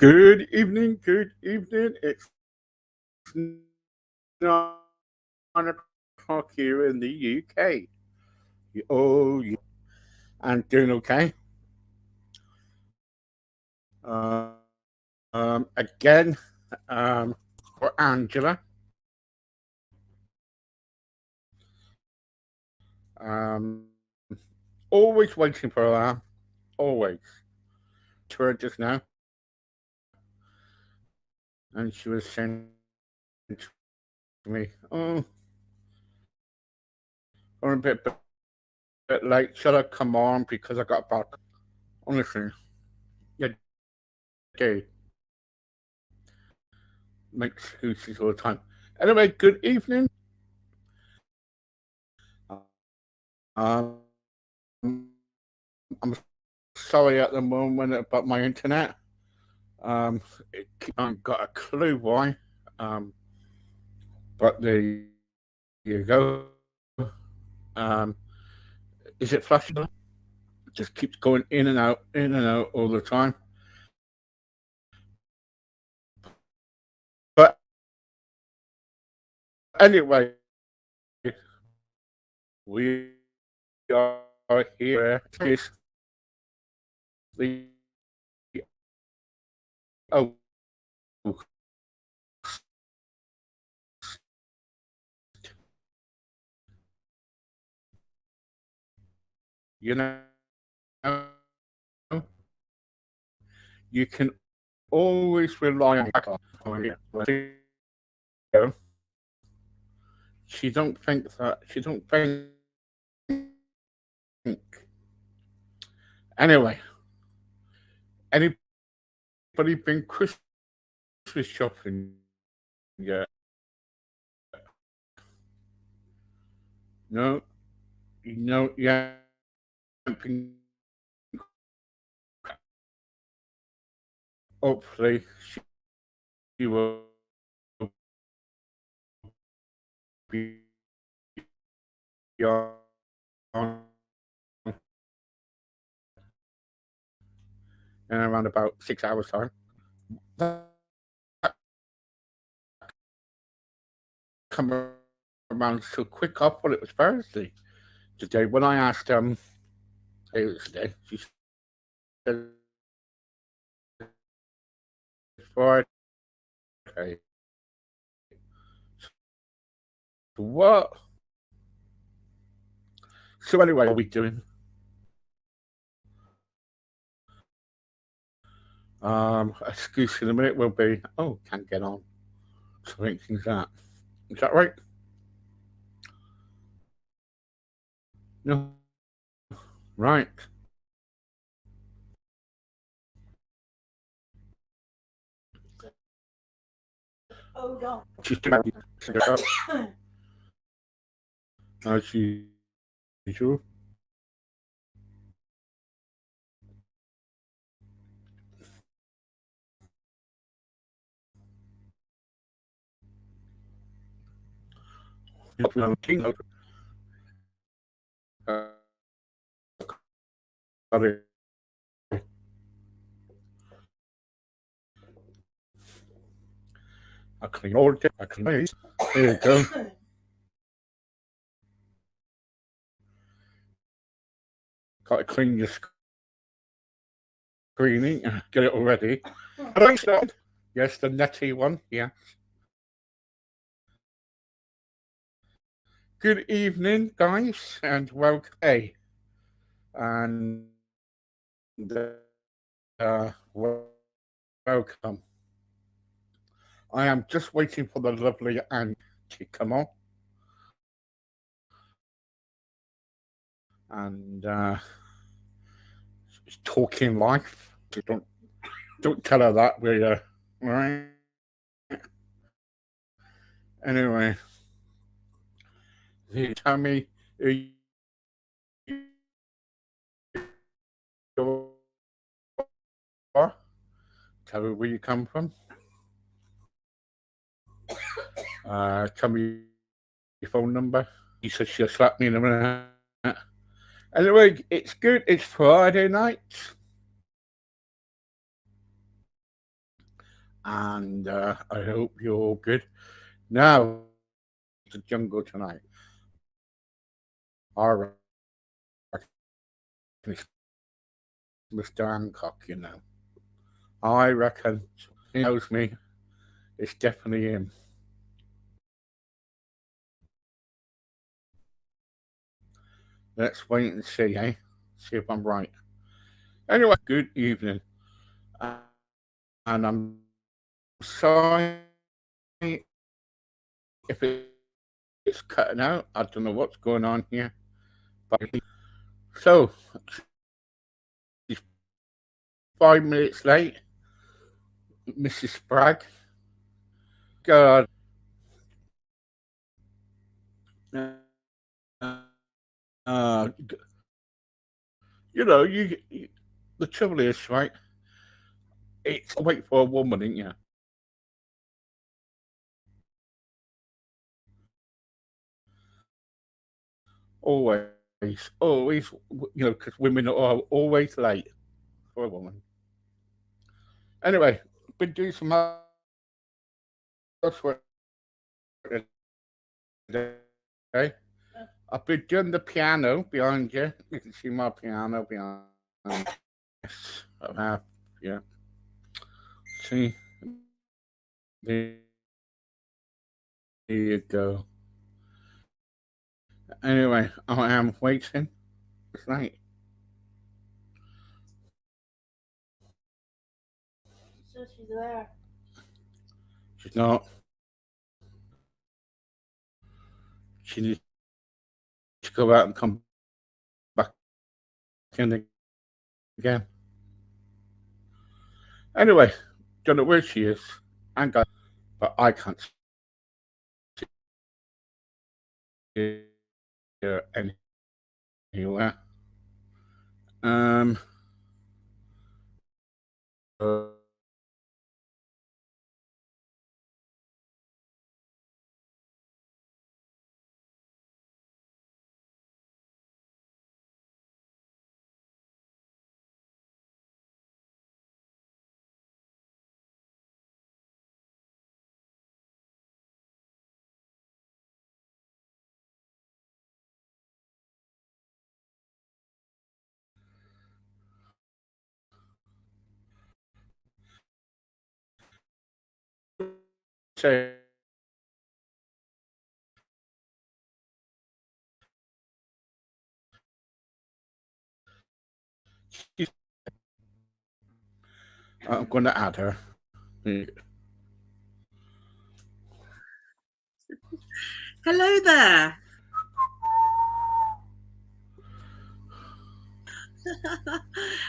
Good evening, good evening. It's 9 o'clock here in the UK. Oh, yeah. I'm doing okay. Again, for Angela. Um, Always waiting for her. Always. To her just now. And she was saying to me, "Oh, I'm a bit late. Shall I come on because I got back?" Honestly, yeah, do make excuses all the time. Anyway, good evening. Um, I'm sorry at the moment about my internet. I haven't got a clue why. But there you go. Um, is it flashing? It just keeps going in and out all the time. But anyway, we are here. It's the oh, you know, you can always rely on her. She don't think that. She don't think. Anyway, anybody been Christmas shopping yet? No, yeah. Hopefully, she will be on in around about 6 hours time. That come around so quick. I thought it was Thursday today. When I asked it was today. She said it's Friday. What? So anyway, what are we doing? Excuse in a minute will be, oh, can't get on. So I think things that. Is that right? No. Right. Oh, no. Just about as usual. I clean all day. I clean these. There you go. Got to clean your screening. Get it all ready. Yes, the netty one. Yeah. Good evening, guys, and welcome. Hey, and welcome. I am just waiting for the lovely Anne to come on, and she's talking life. Don't tell her that, will you? All right. Anyway, you tell me who you are. Tell me where you come from. Tell me your phone number. He said she'll slap me in a minute. Anyway, it's good. It's Friday night. and I hope you're all good. Now, the jungle tonight. I reckon it's Mr. Hancock, you know. I reckon he knows me. It's definitely him. Let's wait and see, eh? See if I'm right. Anyway, good evening. And I'm sorry if it's cutting out. I don't know what's going on here. But so, she's 5 minutes late, Mrs. Spragg. God. Uh, the trouble is, right? It's wait for a woman, ain't you? Always, because women are always late for a woman. Anyway, been doing some housework today. I've been doing the piano behind you. You can see my piano behind. Yes, I have. Yeah. See, there you go. Anyway, I am waiting. It's late. So she's there. She's not. She needs to go out and come back in again. Anyway, don't know where she is. And got, but I can't see her anywhere. Um. Uh, say I'm going to add her. Hello there.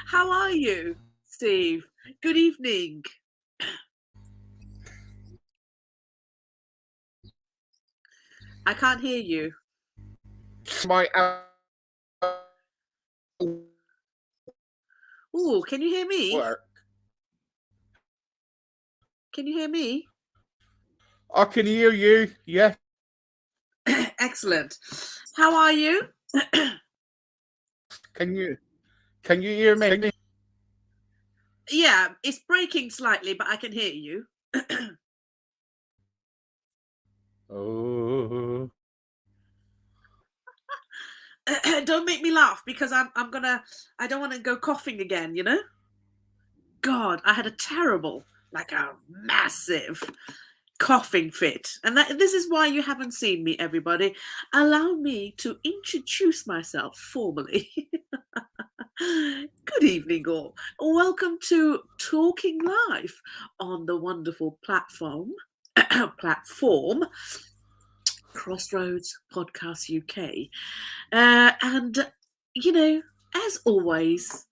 How are you, Steve? Good evening. I can't hear you. My Oh, can you hear me? work. Can you hear me? I can hear you. Yes. Excellent. How are you? Can you hear me? Yeah, it's breaking slightly, but I can hear you. Oh. Don't make me laugh because I don't want to go coughing again, you know? God, I had a terrible, like a massive coughing fit. And this is why you haven't seen me, everybody. Allow me to introduce myself formally. Good evening, all. Welcome to Talking Live on the wonderful platform Crossroads Podcast UK. And you know, as always,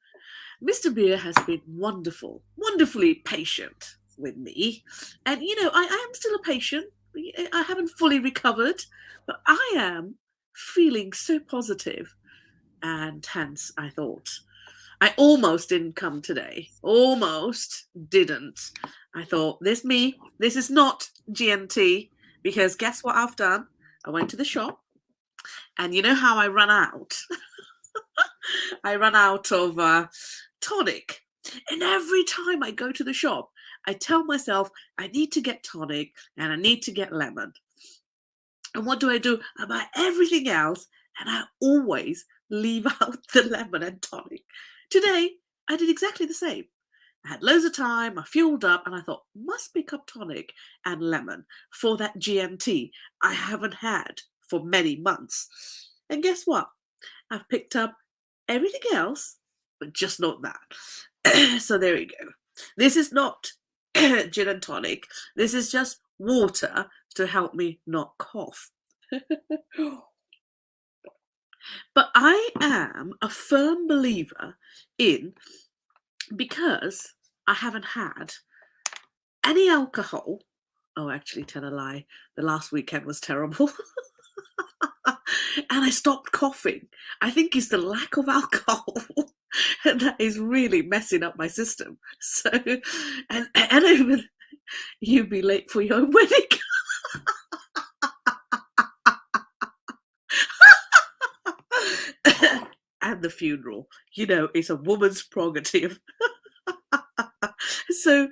Mr. Beer has been wonderfully patient with me. And, I am still a patient. I haven't fully recovered, but I am feeling so positive. And hence, I thought, I almost didn't come today. Almost didn't. I thought, this is not GNT, because guess what I've done? I went to the shop, and you know how I run out? I run out of tonic. And every time I go to the shop, I tell myself I need to get tonic and I need to get lemon. And what do? I buy everything else and I always leave out the lemon and tonic. Today, I did exactly the same. I had loads of time, I fueled up, and I thought, must pick up tonic and lemon for that GMT I haven't had for many months. And guess what? I've picked up everything else, but just not that. So there you go. This is not gin and tonic. This is just water to help me not cough. But I am a firm believer in, because I haven't had any alcohol. Oh, actually, tell a lie. The last weekend was terrible. And I stopped coughing. I think it's the lack of alcohol that is really messing up my system. So, and even you'd be late for your wedding. And the funeral. You know, it's a woman's prerogative. So,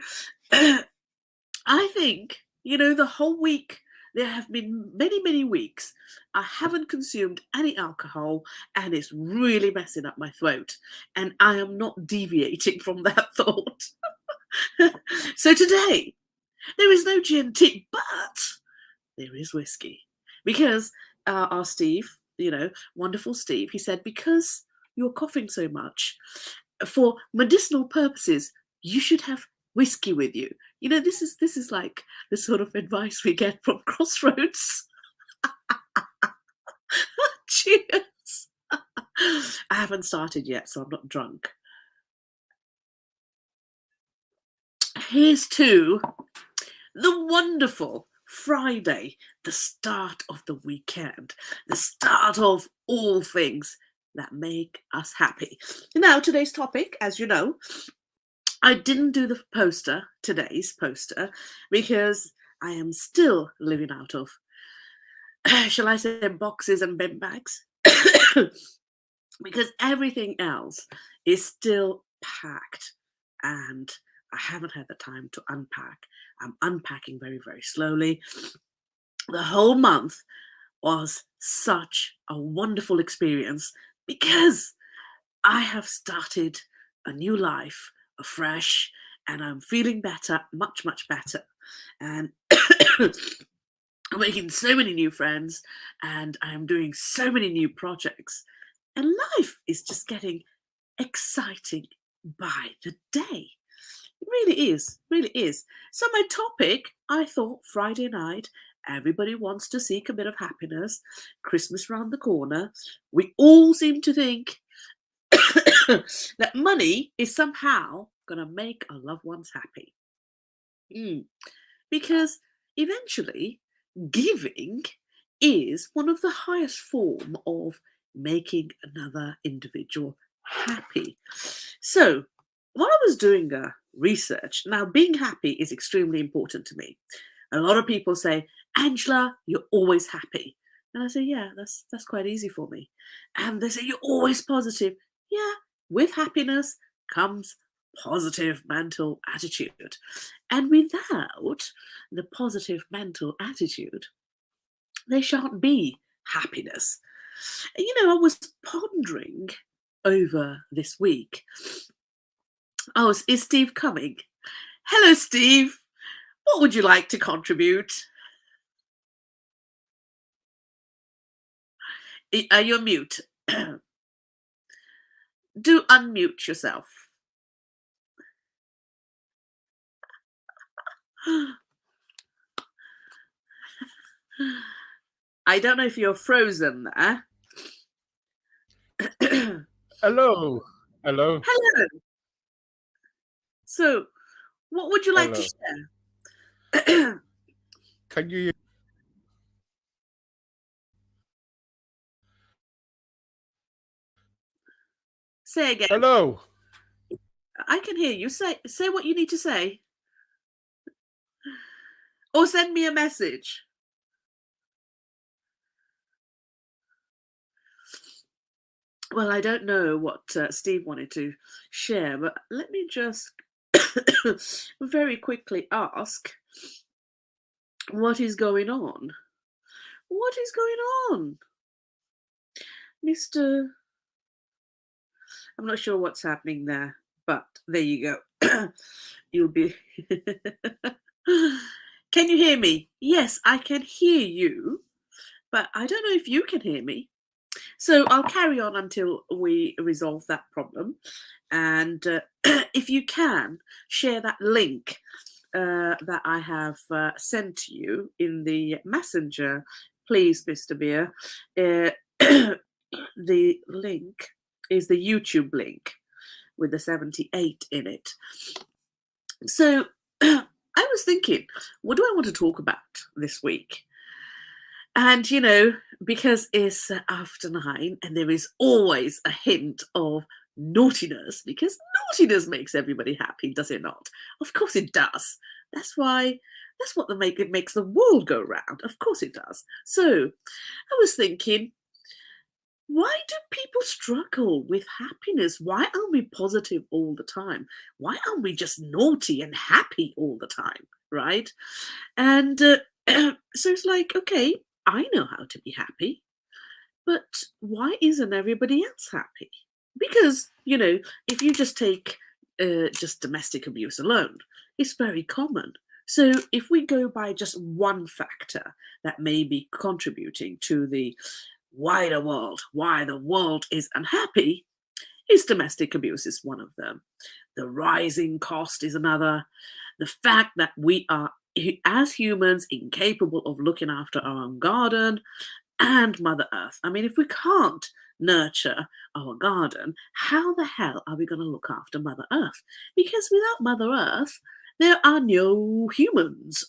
I think, the whole week, there have been many, many weeks I haven't consumed any alcohol and it's really messing up my throat. And I am not deviating from that thought. So today, there is no GNT, but there is whiskey. Because our Steve, wonderful Steve, he said, because you're coughing so much, for medicinal purposes, you should have whiskey with you. This is like the sort of advice we get from Crossroads. Cheers. I haven't started yet, so I'm not drunk. Here's to the wonderful Friday, the start of the weekend, the start of all things that make us happy. Now, today's topic, as you know, I didn't do the poster, today's poster, because I am still living out of, shall I say, boxes and bin bags? Because everything else is still packed and I haven't had the time to unpack. I'm unpacking very, very slowly. The whole month was such a wonderful experience because I have started a new life afresh and I'm feeling better, much, much better. And I'm making so many new friends and I'm doing so many new projects. And life is just getting exciting by the day. It really is, really is. So my topic, I thought Friday night, everybody wants to seek a bit of happiness, Christmas round the corner. We all seem to think that money is somehow going to make our loved ones happy. Because eventually, giving is one of the highest form of making another individual happy. So, while I was doing research, now being happy is extremely important to me. A lot of people say, Angela, you're always happy. And I say, yeah, that's quite easy for me. And they say, you're always positive. Yeah, with happiness comes positive mental attitude. And without the positive mental attitude, there shan't be happiness. I was pondering over this week. Oh, is Steve coming? Hello, Steve. What would you like to contribute? Are you on mute? Do unmute yourself. I don't know if you're frozen there. Hello. Hello. Hello. So, what would you like to share? Can you? Say again. Hello. I can hear you. Say what you need to say. Or send me a message. Well, I don't know what Steve wanted to share, but let me just very quickly ask, what is going on? What is going on? Mr. I'm not sure what's happening there, but there you go. You'll be. Can you hear me? Yes, I can hear you, but I don't know if you can hear me. So I'll carry on until we resolve that problem. And if you can, share that link that I have sent to you in the messenger, please, Mr. Beer. The link is the YouTube link with the 78 in it. So I was thinking, what do I want to talk about this week? And, because it's after 9 and there is always a hint of naughtiness, because naughtiness makes everybody happy, does it not? Of course it does. That's what it makes the world go round. Of course it does. So I was thinking, why do people struggle with happiness? Why aren't we positive all the time? Why aren't we just naughty and happy all the time, right? And so it's like, okay, I know how to be happy, but why isn't everybody else happy? Because, if you just take just domestic abuse alone, it's very common. So if we go by just one factor that may be contributing to the wider world, why the world is unhappy, is domestic abuse is one of them. The rising cost is another. The fact that we are, as humans, incapable of looking after our own garden and Mother Earth. I mean, if we can't nurture our garden, how the hell are we going to look after Mother Earth? Because without Mother Earth, there are no humans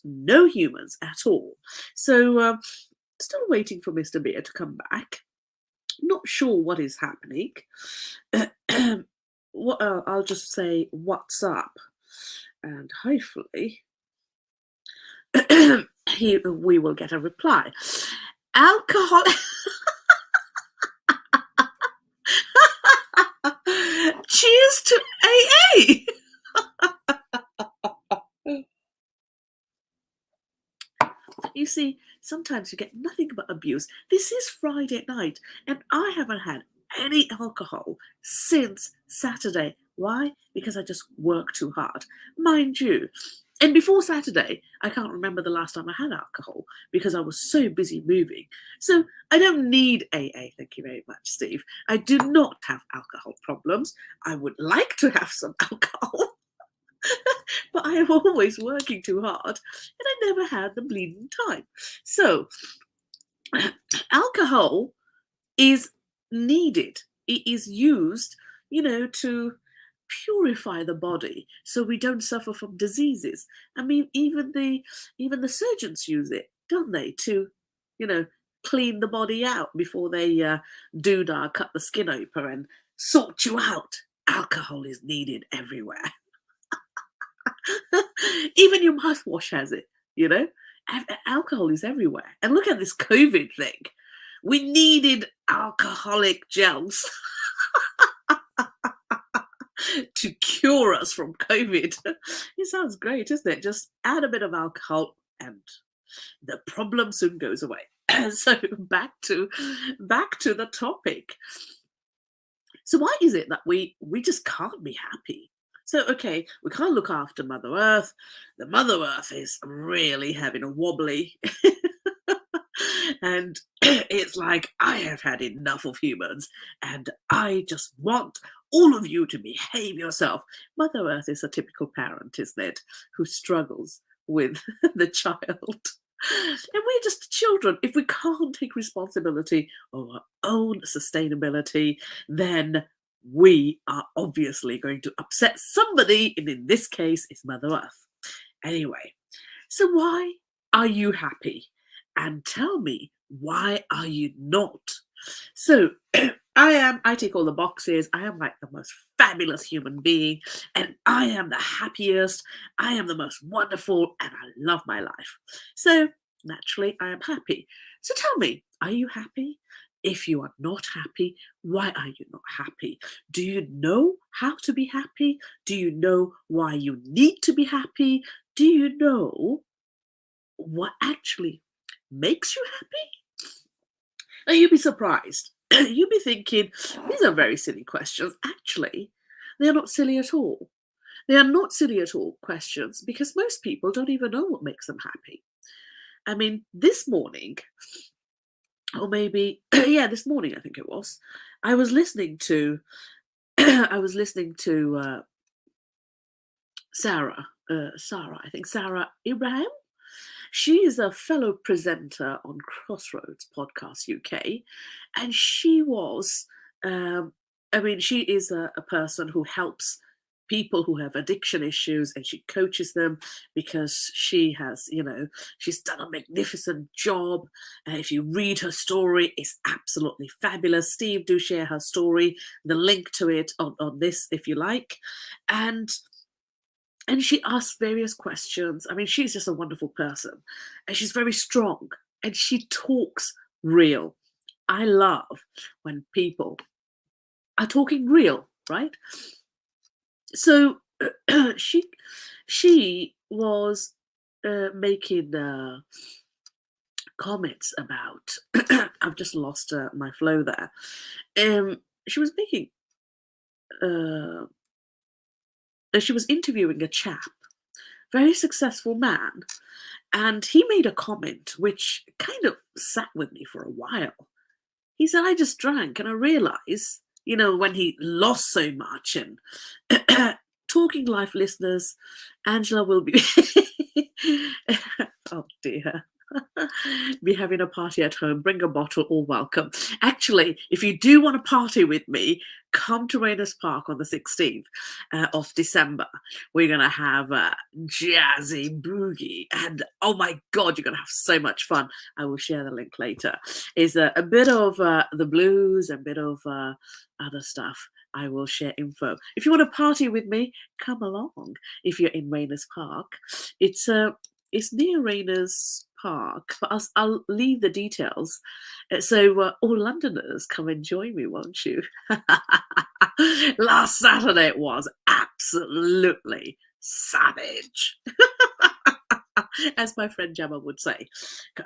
at all. So, still waiting for Mr. Beer to come back. Not sure what is happening. I'll just say, what's up? And hopefully we will get a reply. Alcohol. Cheers to AA. You see, sometimes you get nothing but abuse. This is Friday night, and I haven't had any alcohol since Saturday. Why? Because I just work too hard. Mind you, and before Saturday, I can't remember the last time I had alcohol because I was so busy moving. So I don't need AA, thank you very much, Steve. I do not have alcohol problems. I would like to have some alcohol. But I am always working too hard and I never had the bleeding time. So alcohol is needed. It is used, to purify the body so we don't suffer from diseases. I mean, even the surgeons use it, don't they, to, clean the body out before they cut the skin open and sort you out. Alcohol is needed everywhere. Even your mouthwash has it, Alcohol is everywhere. And look at this COVID thing. We needed alcoholic gels to cure us from COVID. It sounds great, isn't it? Just add a bit of alcohol and the problem soon goes away. So back to the topic. So why is it that we just can't be happy? So, okay, we can't look after Mother Earth. The Mother Earth is really having a wobbly. And it's like, I have had enough of humans and I just want all of you to behave yourself. Mother Earth is a typical parent, isn't it, who struggles with the child. And we're just children. If we can't take responsibility of our own sustainability, then we are obviously going to upset somebody, and in this case, it's Mother Earth. Anyway, so why are you happy? And tell me, why are you not? So I tick all the boxes. I am like the most fabulous human being, and I am the happiest. I am the most wonderful, and I love my life. So naturally, I am happy. So tell me, are you happy? If you are not happy, why are you not happy? Do you know how to be happy? Do you know why you need to be happy? Do you know what actually makes you happy? Now, you'd be surprised. You'd be thinking, these are very silly questions. Actually, they are not silly at all. They are not silly at all questions because most people don't even know what makes them happy. I mean, this morning, or maybe, yeah, this morning I think it was, I was listening to, I was listening to Sarah, I think Sarah Ibrahim. She is a fellow presenter on Crossroads Podcast UK, and she was, she is a person who helps people who have addiction issues, and she coaches them because she has, she's done a magnificent job. If you read her story, it's absolutely fabulous. Steve, do share her story, the link to it on this if you like. And she asks various questions. I mean, she's just a wonderful person. And she's very strong. And she talks real. I love when people are talking real, right? So she was making comments about... I've just lost my flow there. She was making... she was interviewing a chap, very successful man, and he made a comment which kind of sat with me for a while. He said, I just drank and I realised, when he lost so much. And Talking Life listeners, Angela will be... oh dear. Be having a party at home, bring a bottle, all welcome. Actually, if you do want to party with me, come to Rayners Park on the 16th of December. We're going to have a jazzy boogie, and oh my god, you're going to have so much fun. I will share the link later. It's a bit of the blues, a bit of other stuff. I will share info. If you want to party with me, come along. If you're in Rayners Park, it's near Rayners Park, but I'll leave the details. So all Londoners, come and join me, won't you? Last Saturday it was absolutely savage. As my friend Gemma would say.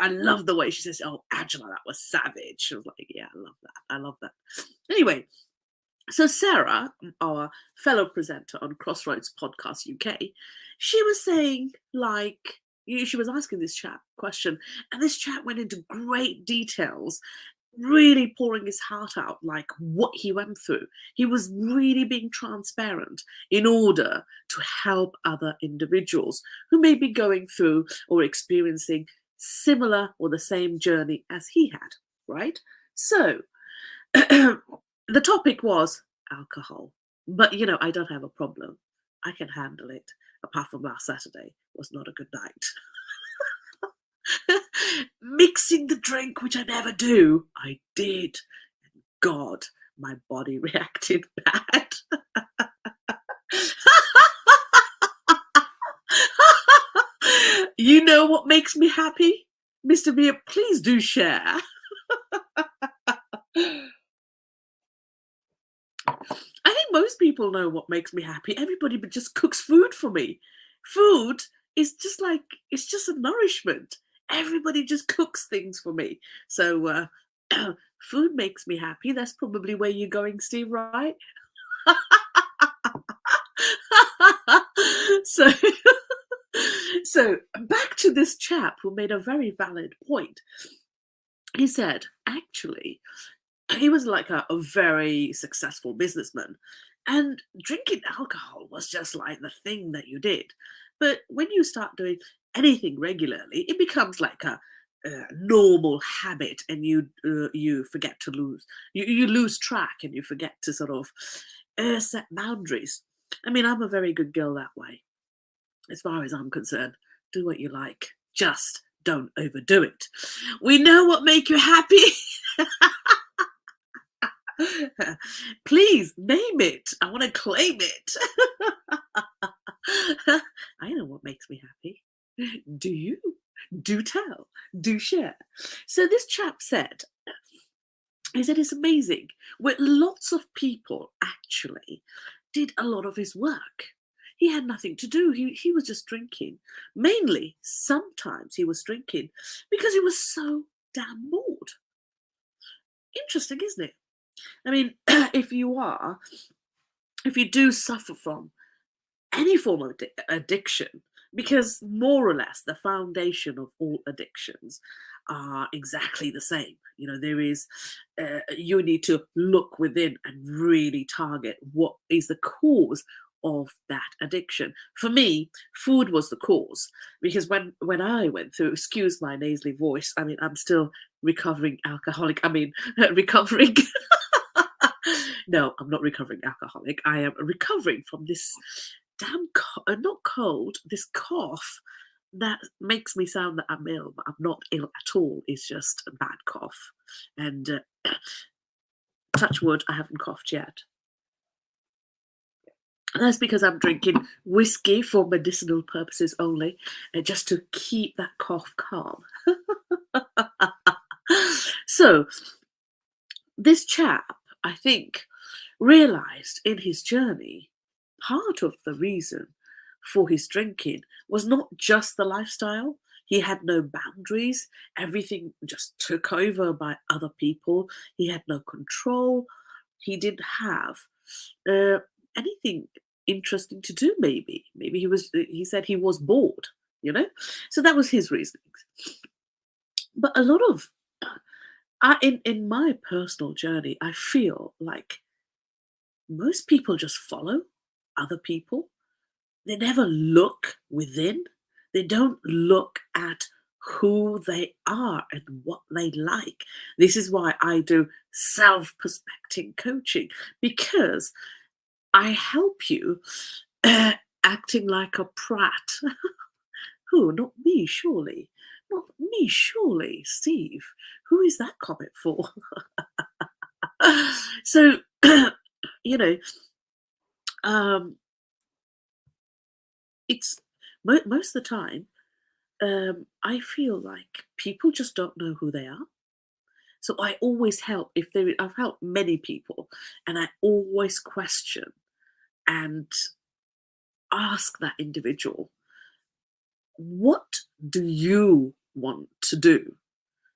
I love the way she says, oh, Angela, that was savage. I was like, yeah, I love that. I love that. Anyway, so Sarah, our fellow presenter on Crossroads Podcast UK, she was saying, she was asking this chap question, and this chap went into great details, really pouring his heart out, like what he went through. He was really being transparent in order to help other individuals who may be going through or experiencing similar or the same journey as he had, right? So the topic was alcohol, but I don't have a problem. I can handle it. Apart from last Saturday was not a good night. Mixing the drink, which I never do, I did. God, my body reacted bad. You know what makes me happy? Mr. Beer, please do share. I think most people know what makes me happy. Everybody but just cooks food for me. Food is just it's just a nourishment. Everybody just cooks things for me. So food makes me happy. That's probably where you're going, Steve, right? So back to this chap who made a very valid point. He said, actually, he was like a very successful businessman, and drinking alcohol was just like the thing that you did. But when you start doing anything regularly, it becomes like a normal habit, and you forget to lose. You lose track, and you forget to sort of set boundaries. I mean, I'm a very good girl that way. As far as I'm concerned, do what you like. Just don't overdo it. We know what make you happy. Please name it. I want to claim it. I know what makes me happy. Do you? Do tell. Do share. So this chap said, He said it's amazing where lots of people actually did a lot of his work. He had nothing to do. He was just drinking. Mainly, sometimes he was drinking because he was so damn bored. Interesting, isn't it? I mean, if you do suffer from any form of addiction, because more or less the foundation of all addictions are exactly the same. You know, there is, you need to look within and really target what is the cause of that addiction. For me, food was the cause, because when I went through, excuse my nasally voice, I mean, I'm still recovering alcoholic. I mean, recovering. No, I'm not recovering alcoholic. I am recovering from this damn not cold, this cough that makes me sound that I'm ill, but I'm not ill at all. It's just a bad cough. And touch wood, I haven't coughed yet. And that's because I'm drinking whiskey for medicinal purposes only, just to keep that cough calm. So, this chap, I think, realized in his journey part of the reason for his drinking was not just the lifestyle. He had no boundaries. Everything just took over by other people. He had no control. He didn't have anything interesting to do. Maybe he said he was bored, you know. So that was his reasonings. But a lot of in my personal journey, I feel like most people just follow other people. They never look within. They don't look at who they are and what they like. This is why I do self-perspective coaching, because I help you acting like a prat. Who? Not me, surely. Not me, surely, Steve. Who is that comment for? So, you know, it's most of the time, I feel like people just don't know who they are. So I always help I've helped many people, and I always question and ask that individual, what do you want to do?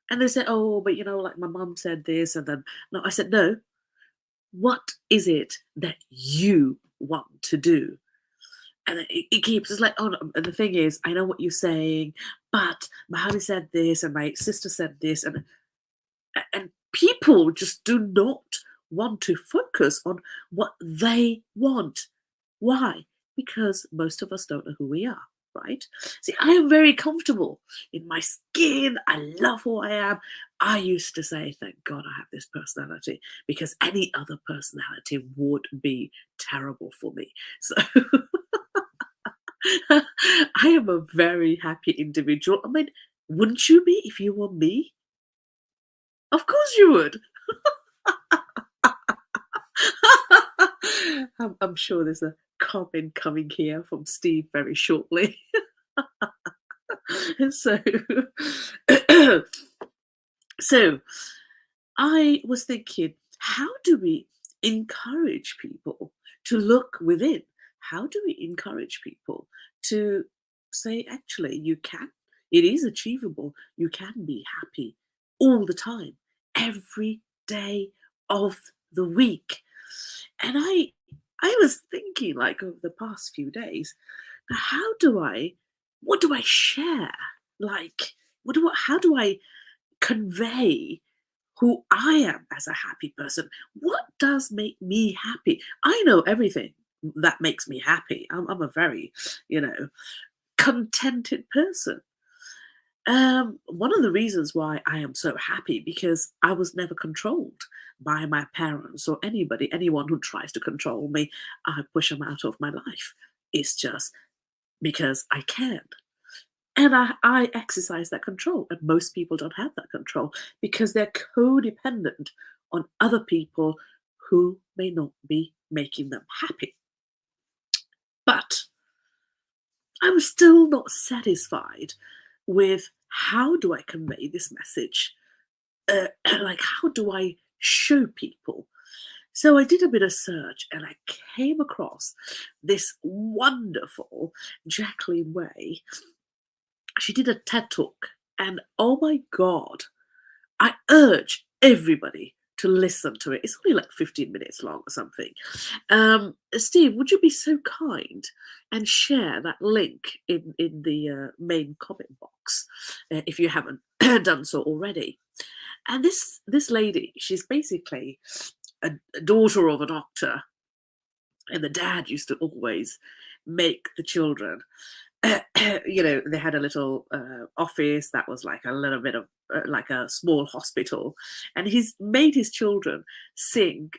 And they say, oh, but like my mum said this, and then no, I said, no, what is it that you want to do? And it keeps, it's like, oh, no. And the thing is, I know what you're saying, but my honey said this, and my sister said this, and people just do not want to focus on what they want. Why? Because most of us don't know who we are, right? See, I am very comfortable in my skin. I love who I am. I used to say, thank God I have this personality, because any other personality would be terrible for me. So I am a very happy individual. I mean, wouldn't you be if you were me? Of course you would. I'm sure there's a comment coming here from Steve very shortly. So, so I was thinking, how do we encourage people to look within? How do we encourage people to say, actually, you can? It is achievable. You can be happy all the time, every day of the week. And I was thinking, like, over the past few days, what do I share? Like, how do I convey who I am as a happy person? What does make me happy? I know everything that makes me happy. I'm a very, contented person. One of the reasons why I am so happy, because I was never controlled by my parents or anyone who tries to control me. I push them out of my life. It's just because I can. And I exercise that control. And most people don't have that control because they're codependent on other people who may not be making them happy. But I was still not satisfied with, how do I convey this message? Like, how do I show people. So I did a bit of search and I came across this wonderful Jacqueline Way. She did a TED talk, and oh my God, I urge everybody to listen to it. It's only like 15 minutes long or something. Steve, would you be so kind and share that link in the main comment box if you haven't done so already? And this lady, she's basically a daughter of a doctor, and the dad used to always make the children they had a little office that was like a little bit of like a small hospital, and he's made his children sing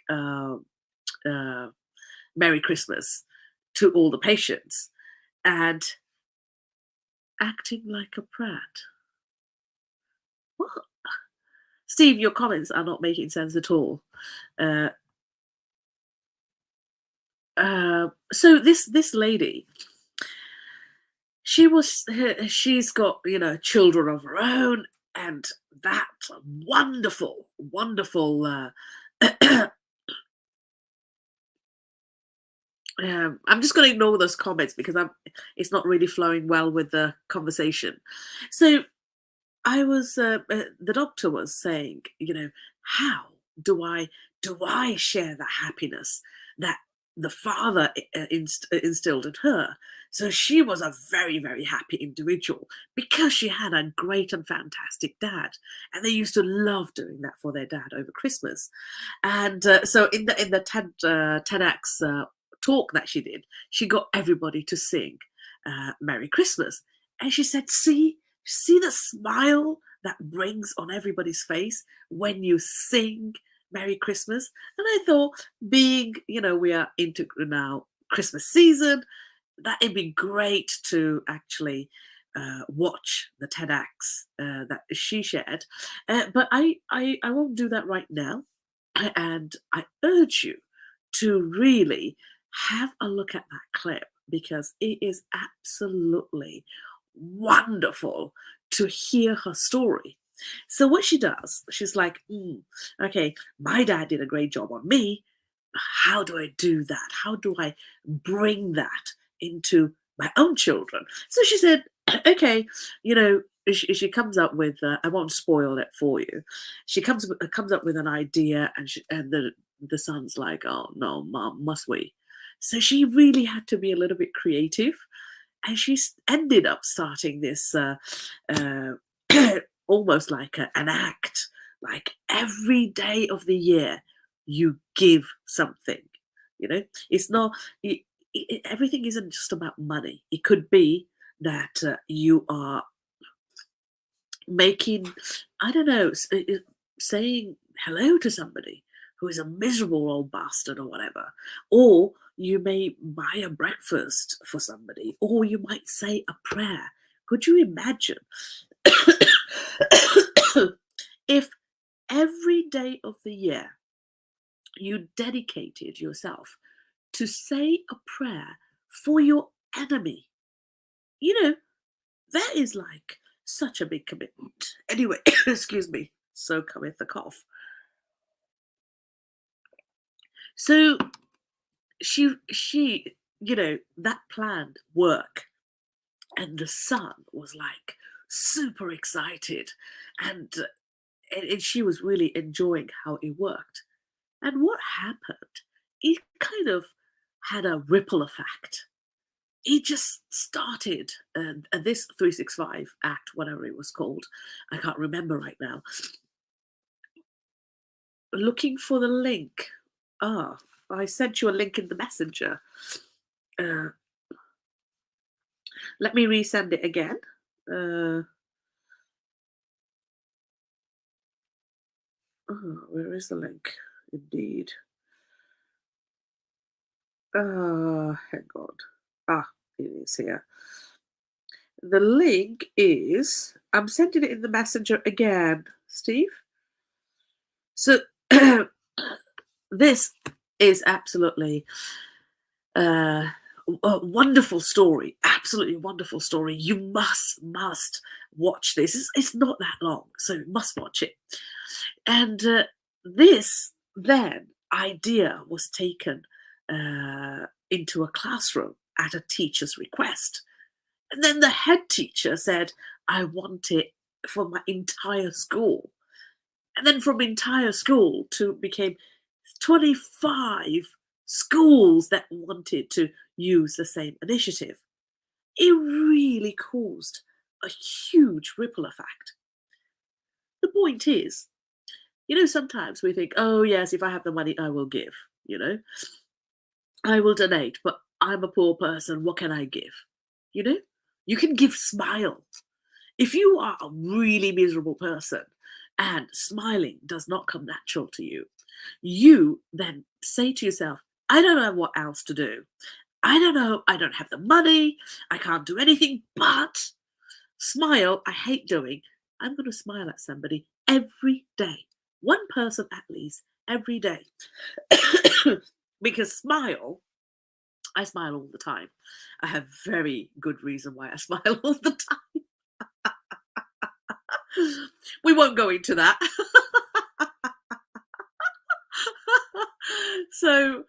Merry Christmas to all the patients and acting like a prat. What? Steve, your comments are not making sense at all. So this lady, she's got children of her own, and that wonderful I'm just going to ignore those comments because it's not really flowing well with the conversation. So I was the doctor was saying, how do I share the happiness that the father instilled in her? So she was a very, very happy individual because she had a great and fantastic dad, and they used to love doing that for their dad over Christmas. And so in the TEDx talk that she did, she got everybody to sing Merry Christmas, and she said, "See the smile that brings on everybody's face when you sing Merry Christmas." And I thought, being, we are into now Christmas season, that it'd be great to actually watch the TEDx that she shared. But I won't do that right now. And I urge you to really have a look at that clip because it is absolutely wonderful to hear her story. So what she does, she's like, okay, my dad did a great job on me. How do I do that? How do I bring that into my own children? So she said, okay, she comes up with, I won't spoil it for you. She comes up with an idea, and the son's like, oh no, Mom, must we? So she really had to be a little bit creative, and she ended up starting this almost like an act, like every day of the year you give something. It's not everything isn't just about money. It could be that you are making, I don't know, saying hello to somebody who is a miserable old bastard or whatever, or you may buy a breakfast for somebody, or you might say a prayer. Could you imagine if every day of the year you dedicated yourself to say a prayer for your enemy? That is like such a big commitment. Anyway, excuse me, so cometh the cough. So she that planned work, and the son was like super excited, and she was really enjoying how it worked. And what happened, it kind of had a ripple effect. It just started, this 365 act, whatever it was called, I can't remember right now. Looking for the link. I sent you a link in the messenger. Let me resend it again. Where is the link? Indeed. Hang on. It is here. The link is, I'm sending it in the messenger again, Steve. So this is absolutely a wonderful story. Absolutely wonderful story. You must watch this. It's not that long, so you must watch it. And this then idea was taken into a classroom at a teacher's request. And then the head teacher said, I want it for my entire school. And then from entire school to became 25 schools that wanted to use the same initiative. It really caused a huge ripple effect. The point is, sometimes we think, oh, yes, if I have the money, I will give, I will donate, but I'm a poor person. What can I give? You can give smile. If you are a really miserable person and smiling does not come natural to you, you then say to yourself, I don't know what else to do. I don't know. I don't have the money. I can't do anything but smile. I hate doing. I'm going to smile at somebody every day. One person at least every day. Because I smile all the time. I have very good reason why I smile all the time. We won't go into that. So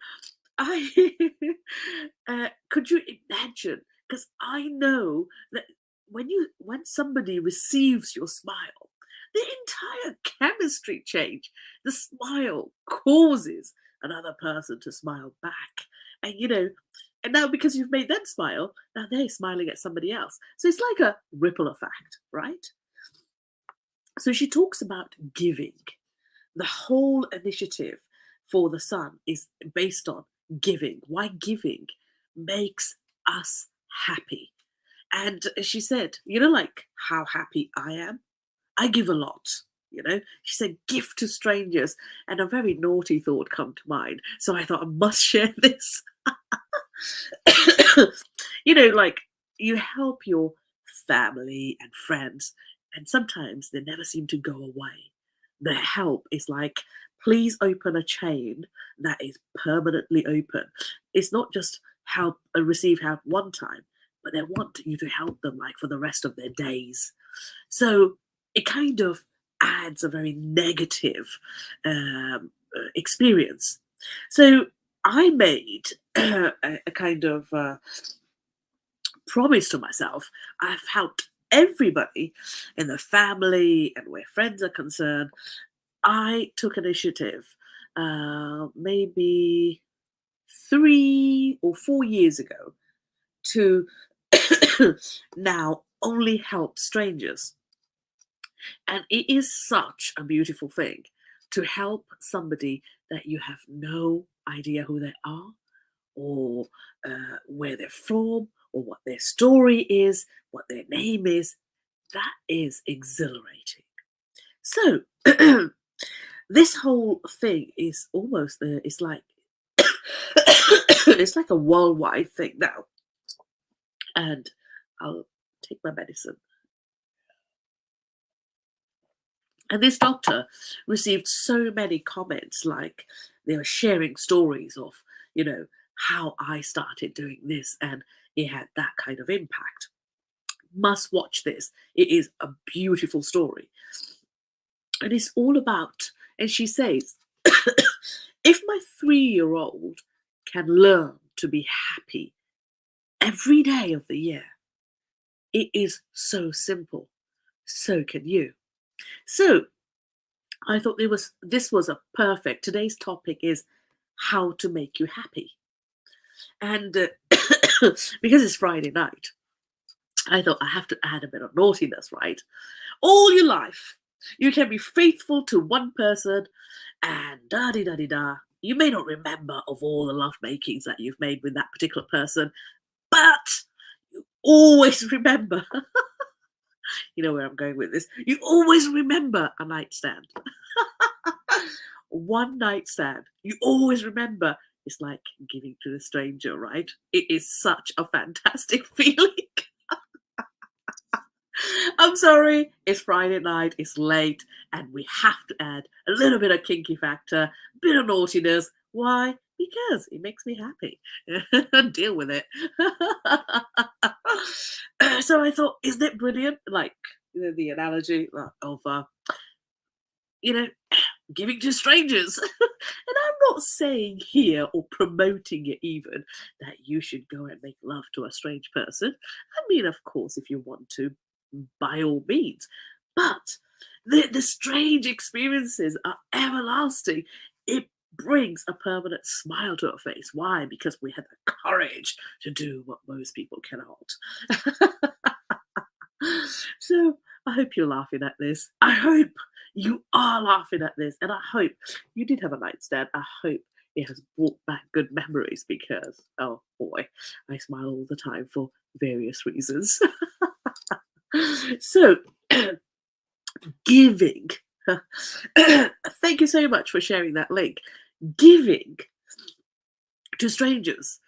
could you imagine? Because I know that when somebody receives your smile, the entire chemistry change. The smile causes another person to smile back, and now because you've made them smile, now they're smiling at somebody else. So it's like a ripple effect, right? So she talks about giving. The whole initiative for the sun is based on giving. Why giving makes us happy. And she said, like how happy I am. I give a lot. She said, give to strangers. And a very naughty thought come to mind. So I thought I must share this. Like you help your family and friends, and sometimes they never seem to go away. The help is like, please open a chain that is permanently open. It's not just help and receive help one time, but they want you to help them like for the rest of their days. So it kind of adds a very negative experience. So I made a kind of promise to myself. I've helped everybody in the family and where friends are concerned. I took initiative maybe 3 or 4 years ago to now only help strangers. And it is such a beautiful thing to help somebody that you have no idea who they are, or where they're from, or what their story is, what their name is. That is exhilarating. So this whole thing is almost it's like it's like a worldwide thing now. And I'll take my medicine. And this doctor received so many comments, like they were sharing stories of, how I started doing this and it had that kind of impact. Must watch this. It is a beautiful story. And it's all about, and she says, if my 3-year-old can learn to be happy every day of the year, it is so simple. So can you. So I thought this was a perfect. Today's topic is how to make you happy. And because it's Friday night, I thought I have to add a bit of naughtiness, right? All your life, you can be faithful to one person and da-di-da-di-da. You may not remember of all the love makings that you've made with that particular person, but you always remember. You know where I'm going with this. You always remember a nightstand. One night stand. You always remember. It's like giving to a stranger, right? It is such a fantastic feeling. I'm sorry, it's Friday night, it's late, and we have to add a little bit of kinky factor, a bit of naughtiness. Why? Because it makes me happy. Deal with it. So I thought, isn't it brilliant? Like the analogy of, giving to strangers. And I'm not saying here or promoting it even that you should go and make love to a strange person. I mean, of course, if you want to, by all means. But the strange experiences are everlasting. It brings a permanent smile to our face. Why? Because we had the courage to do what most people cannot. So I hope you're laughing at this. I hope you are laughing at this. And I hope you did have a nightstand. I hope it has brought back good memories because, oh boy, I smile all the time for various reasons. So, giving. Thank you so much for sharing that link. Giving to strangers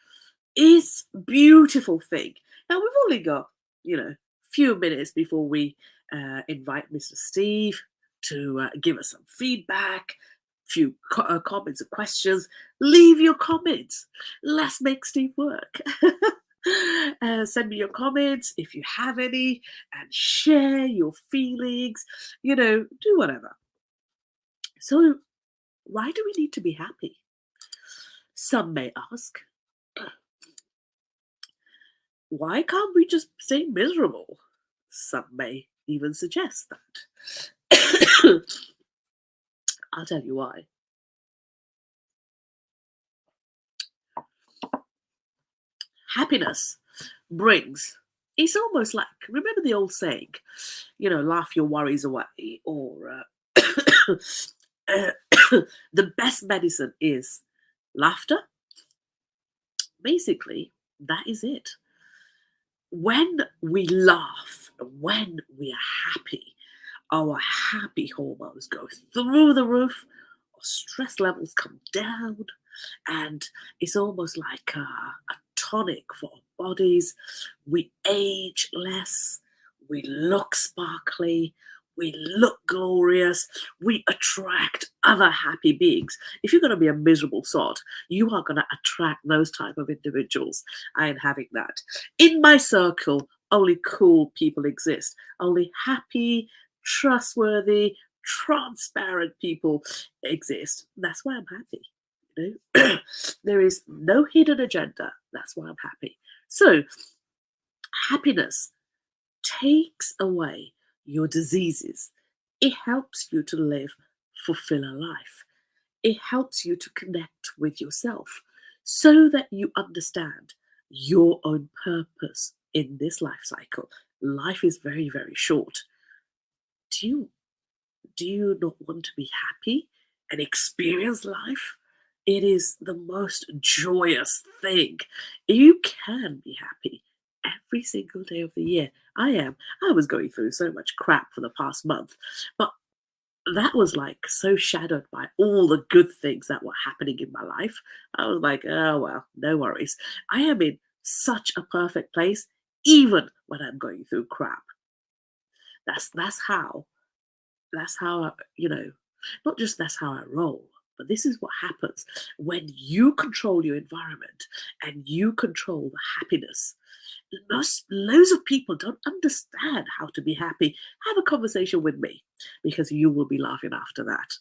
is a beautiful thing. Now we've only got, few minutes before we invite Mr. Steve to give us some feedback, few comments and questions. Leave your comments. Let's make Steve work. Send me your comments if you have any and share your feelings, do whatever. So, why do we need to be happy? Some may ask, why can't we just stay miserable? Some may even suggest that. I'll tell you why. Happiness brings, it's almost like, remember the old saying, laugh your worries away, or the best medicine is laughter. Basically, that is it. When we laugh, when we are happy, our happy hormones go through the roof, our stress levels come down, and it's almost like a tonic for our bodies. We age less, we look sparkly, we look glorious, we attract other happy beings. If you're going to be a miserable sod, you are going to attract those type of individuals. I am having that. In my circle, only cool people exist. Only happy, trustworthy, transparent people exist. That's why I'm happy. There is no hidden agenda. That's why I'm happy. So, happiness takes away your diseases. It helps you to live, fulfill a life. It helps you to connect with yourself so that you understand your own purpose in this life cycle. Life is very, very short. Do you not want to be happy and experience life? It is the most joyous thing. You can be happy every single day of the year. I am. I was going through so much crap for the past month, but that was like so shadowed by all the good things that were happening in my life. I was like, oh well, no worries. I am in such a perfect place, even when I'm going through crap. That's how not just that's how I roll, but this is what happens when you control your environment and you control the happiness. Loads of people don't understand how to be happy. Have a conversation with me because you will be laughing after that.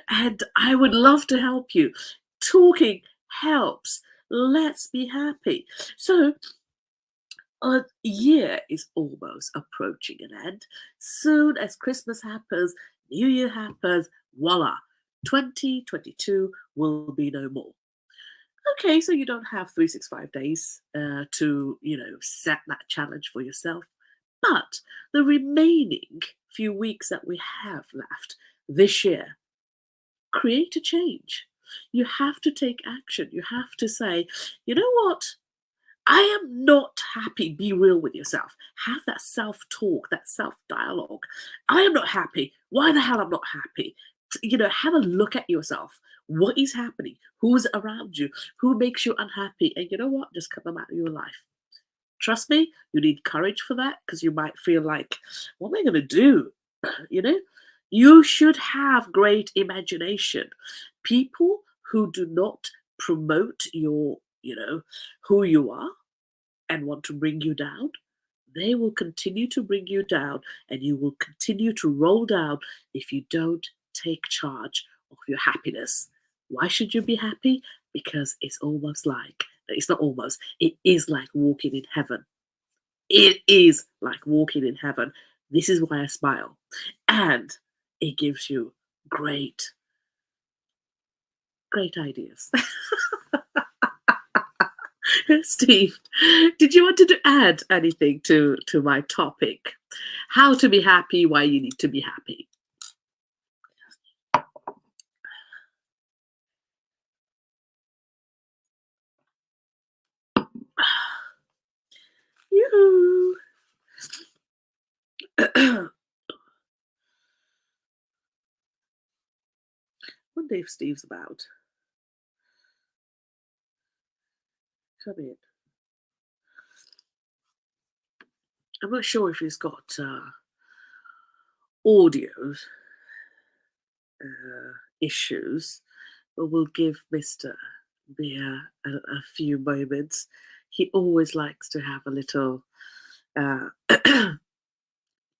And I would love to help you. Talking helps. Let's be happy. So, a year is almost approaching an end. Soon as Christmas happens, New Year happens, voila, 2022 will be no more. Okay, so you don't have 365 days to, set that challenge for yourself. But the remaining few weeks that we have left this year, create a change. You have to take action. You have to say, you know what? I am not happy. Be real with yourself. Have that self-talk, that self-dialogue. I am not happy. Why the hell I'm not happy? Have a look at yourself. What is happening? Who's around you? Who makes you unhappy? And you know what? Just cut them out of your life. Trust me, you need courage for that because you might feel like, what am I going to do? You should have great imagination. People who do not promote your, who you are and want to bring you down, They will continue to bring you down, and you will continue to roll down if you don't take charge of your happiness. Why should you be happy? Because it's not almost, it is like walking in heaven. It is like walking in heaven. This is why I smile. And it gives you great, great ideas. Steve, did you want to add anything to my topic? How to be happy, why you need to be happy. Yoo-hoo. Wonder if Steve's about. Come in. I'm not sure if he's got audio issues, but we'll give Mr. Beer a few moments. He always likes to have a little uh,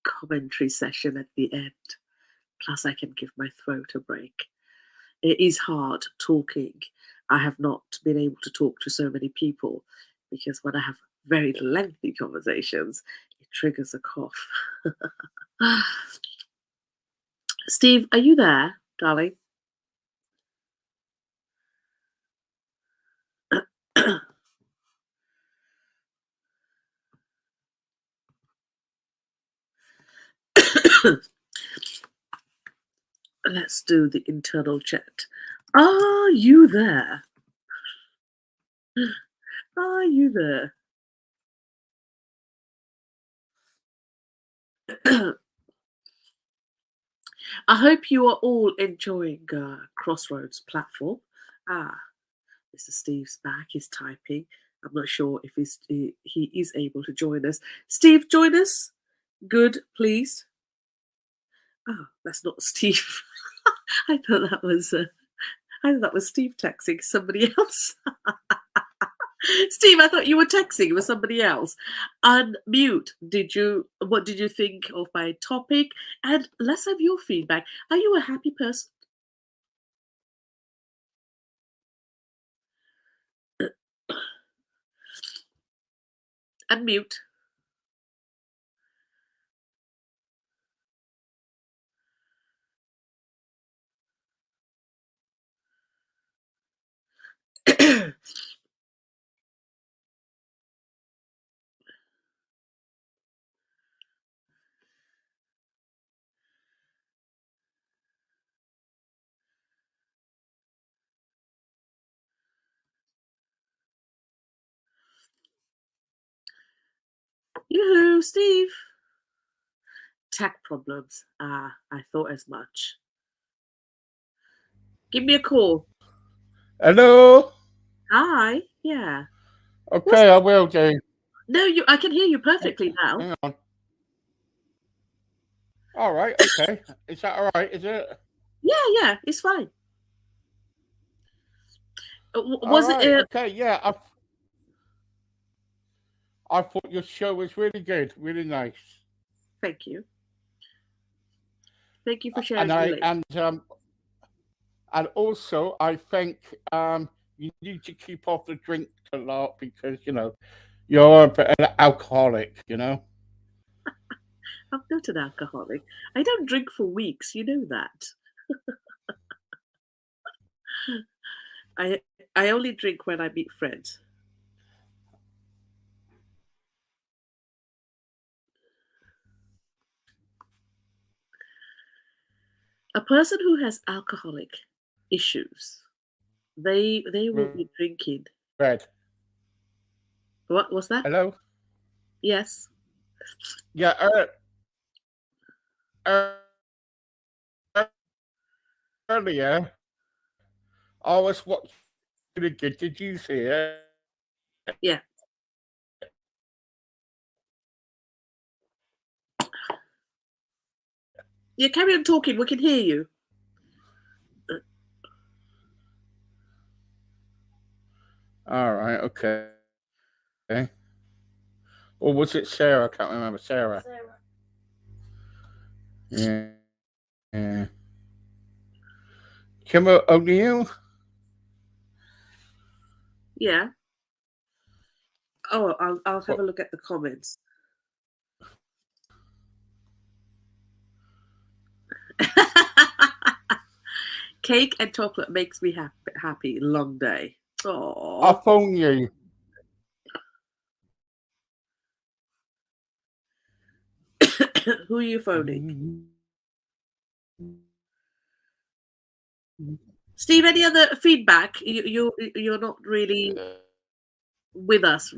commentary session at the end. Plus, I can give my throat a break. It is hard talking. I have not been able to talk to so many people because when I have very lengthy conversations, it triggers a cough. Steve, are you there, darling? Let's do the internal chat. Are you there? Are you there? I hope you are all enjoying Crossroads platform. Mr. Steve's back. He's typing. I'm not sure if he is able to join us. Steve, join us. Good, please. That's not Steve. I thought that was Steve texting somebody else. Steve, I thought you were texting with somebody else. Unmute. What did you think of my topic? And let's have your feedback. Are you a happy person? Unmute. Yoo-hoo, Steve. Tech problems. I thought as much. Give me a call. Hello? Hi. Yeah. Okay, I will do. No, I can hear you perfectly now. Hang on. All right, okay. Is that all right, is it? Yeah, it's fine. All Was right, it? okay, yeah. I thought your show was really good, really nice. Thank you. Thank you for And sharing the link. and also I think you need to keep off the drink a lot because you're a bit of an alcoholic, I'm not an alcoholic. I don't drink for weeks. You know that. I only drink when I meet friends. A person who has alcoholic issues, they will be drinking. Red. What was that? Hello? Yes. Yeah, earlier I was watching it. Did you see it? Yeah. Yeah, carry on talking. We can hear you. All right, okay. Or was it Sarah? I can't remember. Sarah. Sarah. Yeah. Kim O'Neill? Yeah. Oh, I'll have What? a look at the comments. Cake and chocolate makes me happy. Long day. I Oh. phone you. Who are you phoning? Steve, any other feedback? You're not really with us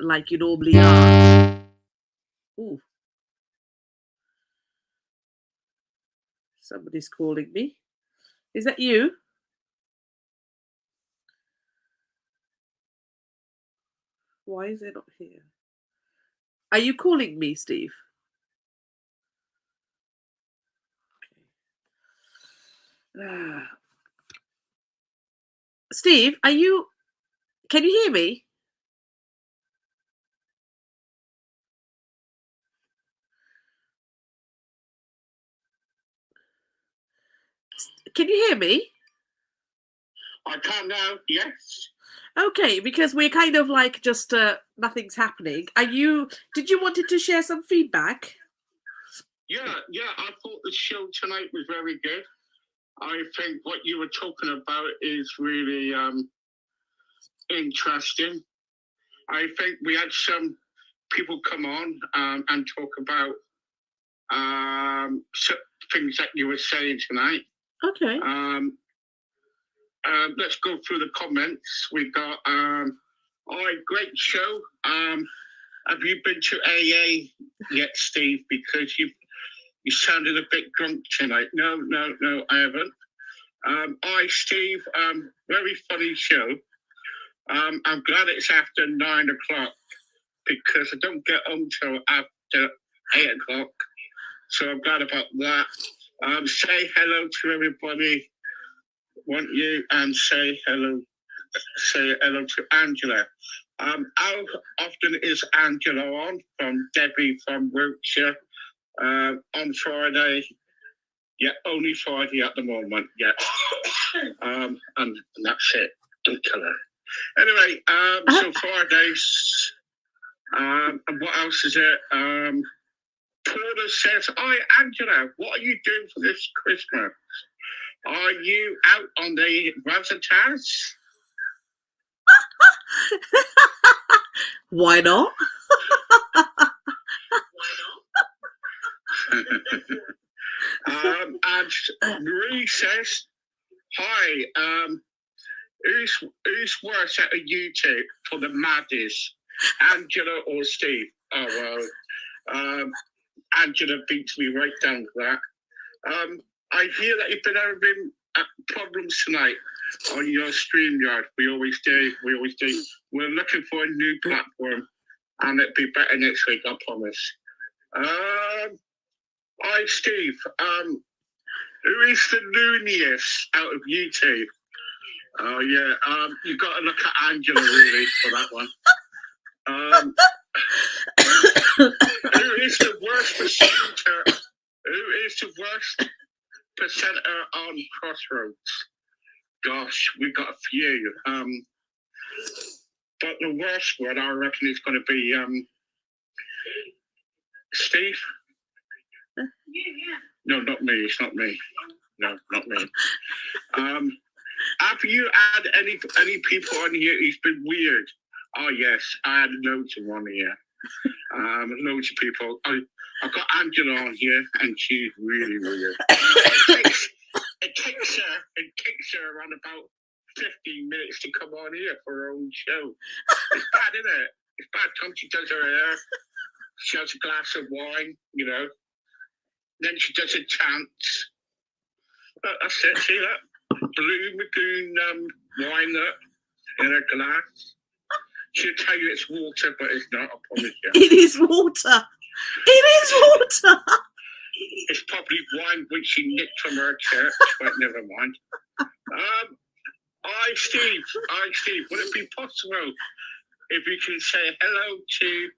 like you normally are. Ooh, somebody's calling me. Is that you? Why is it not here? Are you calling me, Steve? Okay. Steve, are you? Can you hear me? Can you hear me? I can now. Yes. Okay, because we're kind of like just nothing's happening. Are you? Did you wanted to share some feedback? Yeah. I thought the show tonight was very good. I think what you were talking about is really interesting. I think we had some people come on and talk about things that you were saying tonight. Okay. Let's go through the comments. We got, all right, great show. Have you been to AA yet, Steve? Because you sounded a bit drunk tonight. No, I haven't. Hi, Steve. Very funny show. I'm glad it's after 9 o'clock because I don't get home till after 8 o'clock. So I'm glad about that. Say hello to everybody. Want you and say hello to Angela. How often is Angela on? From Debbie from Wiltshire. On Friday. Yeah, only Friday at the moment. Yeah. And that's it. Don't kill her. Anyway, so Fridays. And what else is it? Paula says, "Hi, Angela. What are you doing for this Christmas? Are you out on the Razzatazz?" Why not? And Marie says, "Hi, who's worse at a YouTube for the Maddies, Angela or Steve?" Oh well, Angela beats me right down for that. I hear that you've been having problems tonight on your StreamYard. We always do. We're looking for a new platform, and it'll be better next week, I promise. Hi, Steve. Who is the looniest out of you two? Oh yeah. You've got to look at Angela really for that one. Who is the worst presenter? Who is the worst presenter on Crossroads? Gosh, we've got a few. But the worst one, I reckon, is going to be Steve. No, not me. It's not me. No, not me. Have you had any people on here who's been weird? Oh yes, I had loads of one here. Loads of people. I've got Angela on here, and she's really weird. It takes her around about 15 minutes to come on here for her own show. It's bad, isn't it? It's bad. Time she does her hair, she has a glass of wine, Then she does a chant. That's it. See that? Blue Lagoon wine in a glass. She'll tell you it's water, but it's not. I promise you. It is water. It's probably wine which she nicked from her church, but never mind. Hi, Steve. Would it be possible if you can say hello to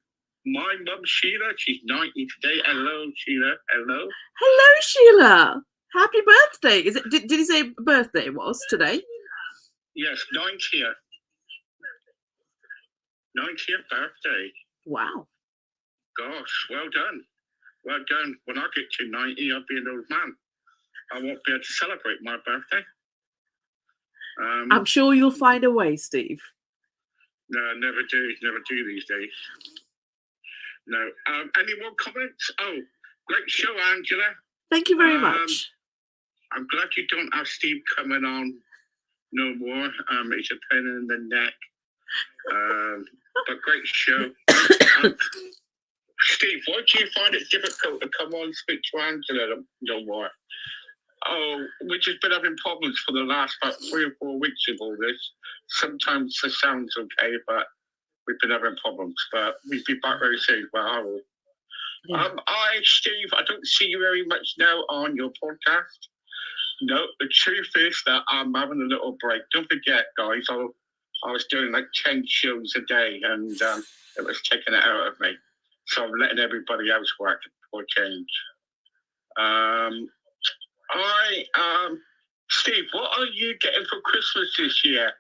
My mum, Sheila, she's 90 today. Hello, Sheila. Hello. Hello, Sheila. Happy birthday. Is it? Did you say birthday was today? Yes, 90th. 90th birthday. Wow. Gosh, well done. Well done. When I get to 90, I'll be an old man. I won't be able to celebrate my birthday. I'm sure you'll find a way, Steve. No, never do these days. No. Any more comments? Oh, great show, Angela. Thank you very much. I'm glad you don't have Steve coming on no more. It's a pain in the neck. But great show. Steve, why do you find it difficult to come on and speak to Angela no more? Oh, we've just been having problems for the last about 3 or 4 weeks with all this. Sometimes the sound's okay, but we've been having problems. But we'll be back very soon. Well, I will. Yeah. Steve, I don't see you very much now on your podcast. No, the truth is that I'm having a little break. Don't forget, guys, I was doing like 10 shows a day, and it was taking it out of me. So I'm letting everybody else work for change. Steve, what are you getting for Christmas this year?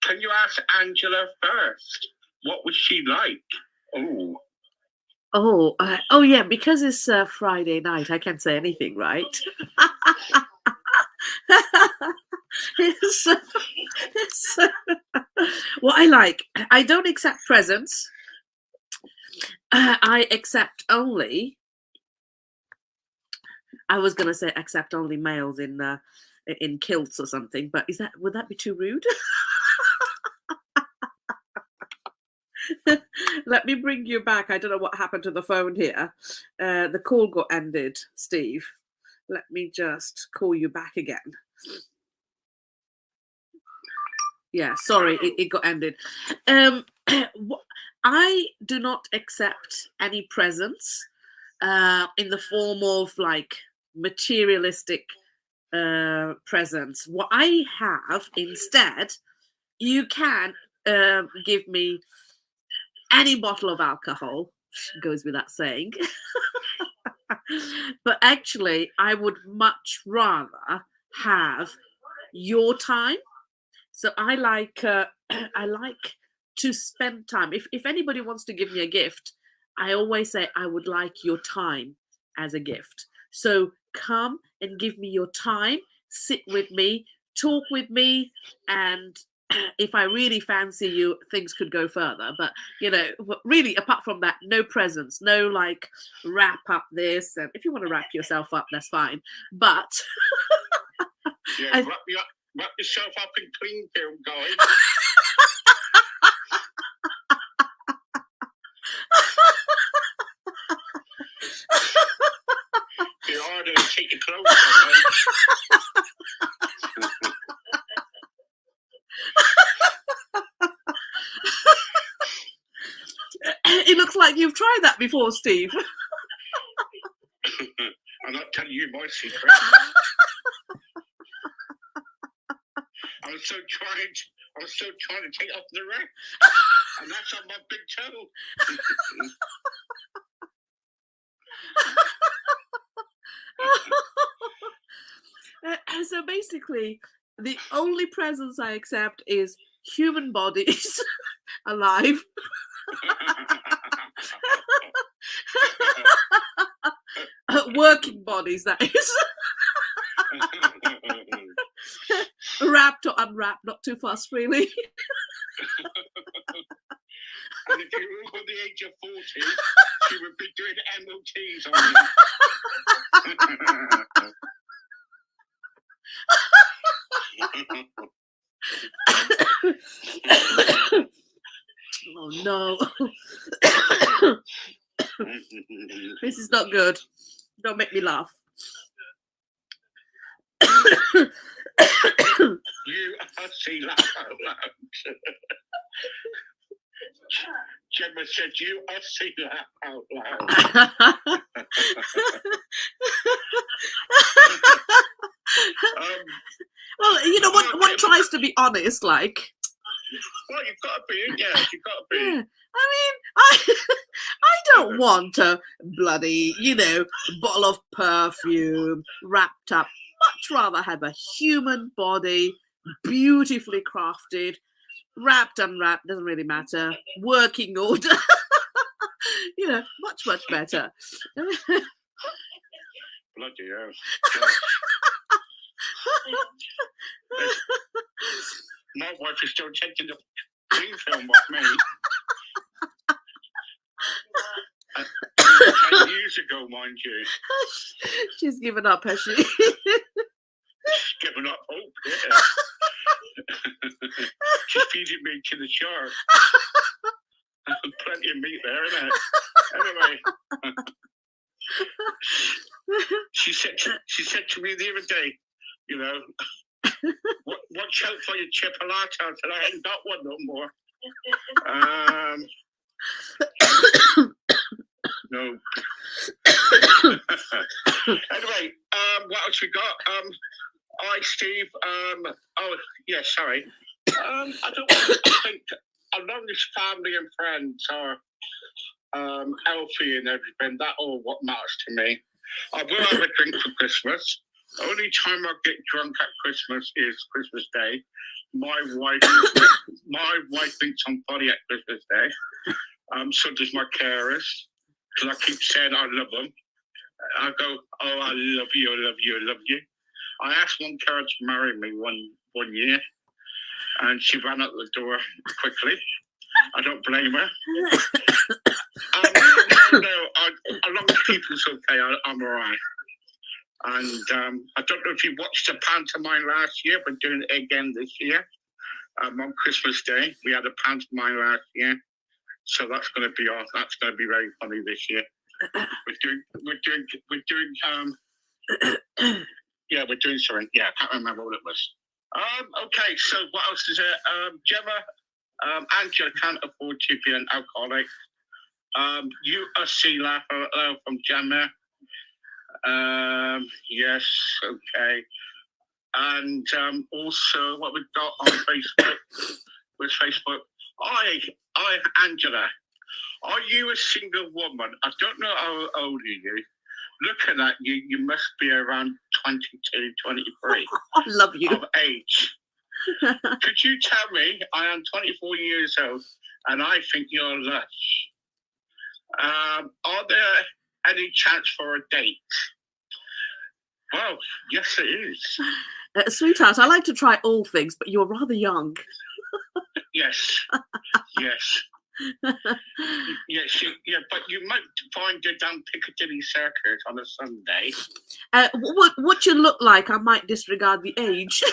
Can you ask Angela first? What was she like? Oh yeah, because it's Friday night, I can't say anything, right? What I like, I don't accept presents. I accept only. I was gonna say accept only males in kilts or something, but would that be too rude? Let me bring you back. I don't know what happened to the phone here. The call got ended, Steve. Let me just call you back again. Yeah, sorry, it got ended. I do not accept any presents in the form of like materialistic presents. What I have instead, you can give me any bottle of alcohol, goes without saying. But actually, I would much rather have your time. So I like to spend time. If anybody wants to give me a gift, I always say I would like your time as a gift. So come and give me your time, sit with me, talk with me, and if I really fancy you, things could go further. But really, apart from that, no presents, no like wrap up this. And if you want to wrap yourself up, that's fine. But yeah, wrap yourself up in cling film, guys. You're harder to take your clothes off. It looks like you've tried that before, Steve. I'm not telling you my secret. I was so trying to take off the rack, and that's on my big toe. So basically, the only presents I accept is human bodies alive. Working bodies, that is. Wrapped or unwrapped, not too fast, really. And if you were over the age of 40, she would be doing MOTs on you. Oh no. This is not good. Don't make me laugh. You see laugh out loud. Gemma said you see laugh out loud. Well, one tries to be honest, like. Well, you've got to be, yeah. You've got to be. Yeah. I mean, I don't want a bloody, bottle of perfume wrapped up. Much rather have a human body, beautifully crafted, wrapped, unwrapped, doesn't really matter, working order. Much, much better. Bloody hell. My wife is still taking the clean film off me. And 10 years ago, mind you. She's given up, has she? She's given up hope, yeah. She's feeding me to the shark. Plenty of meat there, isn't it? Anyway. She said to me the other day, watch out for your chipolata. I said, I ain't got one no more. No. Anyway, what else we got? Hi, Steve. Oh, yeah, sorry. I think as long as family and friends are healthy and everything, that's all what matters to me. I will have a drink for Christmas. The only time I get drunk at Christmas is Christmas Day. My wife thinks I'm funny at Christmas Day. So does my carers. Because I keep saying I love them. I go, oh, I love you, I love you, I love you. I asked one carer to marry me one year, and she ran out the door quickly. I don't blame her. No, as long as people's okay, I'm all right. And I don't know if you watched the pantomime last year, but doing it again this year. On Christmas Day, we had a pantomime last year. So that's going to be off. That's going to be very funny this year. We're doing something. Yeah, I can't remember what it was. Okay, so what else is there? Gemma, Angela can't afford to be an alcoholic. USC laugh from Gemma. Yes, okay. And also what we've got on Facebook with Facebook. Hi, Angela. Are you a single woman? I don't know how old are you. Looking at you, you must be around 22, 23. I love you. Of age. Could you tell me? I am 24 years old, and I think you're lush. Are there any chance for a date? Well, yes, it is. Sweetheart, I like to try all things, but you're rather young. Yes. Yes. Yes, yeah, but you might find it down Piccadilly Circus on a Sunday. What you look like, I might disregard the age.